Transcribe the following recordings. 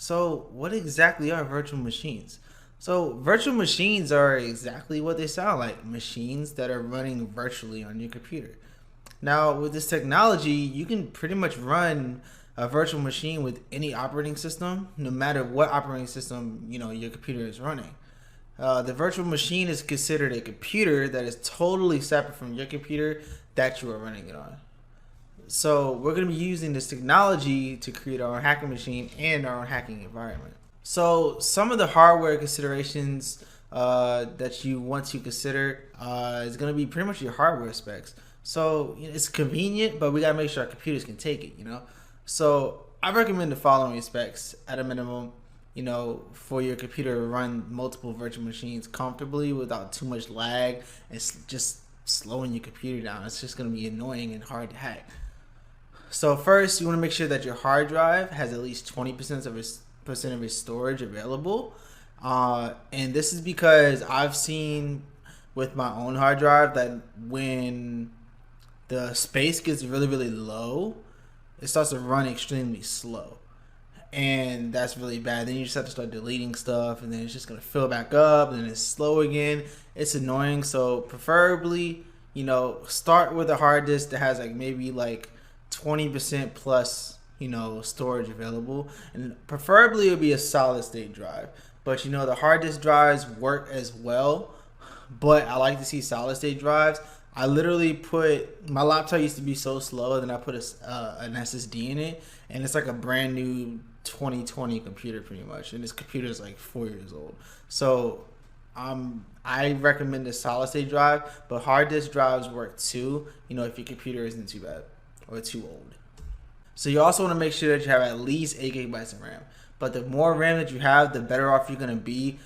So, what exactly are virtual machines? So, virtual machines are exactly what they sound like, machines that are running virtually on your computer. Now, with this technology, you can pretty much run a virtual machine with any operating system, no matter what operating system your computer is running. The virtual machine is considered a computer that is totally separate from your computer that you are running it on. So we're going to be using this technology to create our own hacking machine and our own hacking environment. So some of the hardware considerations that you want to consider is going to be pretty much your hardware specs. So it's convenient, but we got to make sure our computers can take it. So I recommend the following specs at a minimum. For your computer to run multiple virtual machines comfortably without too much lag and just slowing your computer down. It's just going to be annoying and hard to hack. So first, you want to make sure that your hard drive has at least 20% of its storage available. And this is because I've seen with my own hard drive that when the space gets really, really low, it starts to run extremely slow. And that's really bad. Then you just have to start deleting stuff, and then it's just gonna fill back up, and then it's slow again. It's annoying. So preferably, start with a hard disk that has maybe 20% plus, storage available, and preferably it would be a solid state drive. But the hard disk drives work as well, but I like to see solid state drives. I literally put my laptop used to be so slow, then I put an SSD in it, and it's like a brand new 2020 computer pretty much, and this computer is like 4 years old. So I recommend a solid state drive, but hard disk drives work too. If your computer isn't too bad or too old. So you also want to make sure that you have at least 8 GB of RAM. But the more RAM that you have, the better off you're gonna be.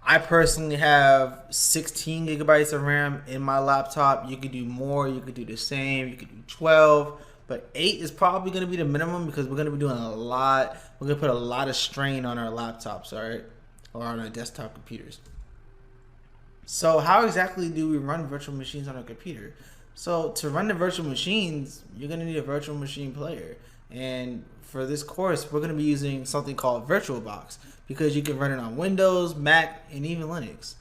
I personally have 16 gigabytes of RAM in my laptop. You could do more, you could do the same, you could do 12, but 8 is probably going to be the minimum because we're going to be doing a lot. We're going to put a lot of strain on our laptops, all right, or on our desktop computers. So how exactly do we run virtual machines on a computer? So to run the virtual machines, you're going to need a virtual machine player. And for this course, we're going to be using something called VirtualBox because you can run it on Windows, Mac, and even Linux.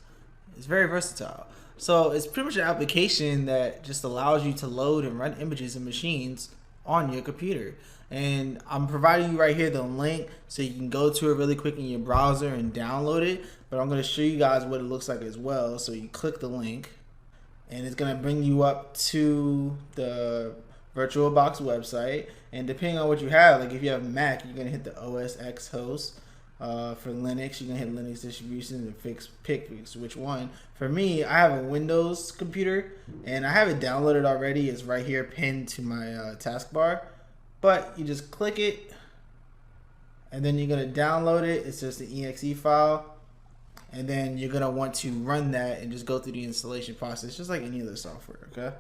It's very versatile. So it's pretty much an application that just allows you to load and run images and machines on your computer. And I'm providing you right here the link so you can go to it really quick in your browser and download it. But I'm going to show you guys what it looks like as well. So you click the link and it's going to bring you up to the VirtualBox website. And depending on what you have, like if you have Mac, you're going to hit the OS X host. For Linux, you can hit Linux distributions and pick which one. For me, I have a Windows computer and I have it downloaded already. It's right here pinned to my taskbar. But you just click it and then you're going to download it. It's just an exe file. And then you're going to want to run that and just go through the installation process just like any other software, okay?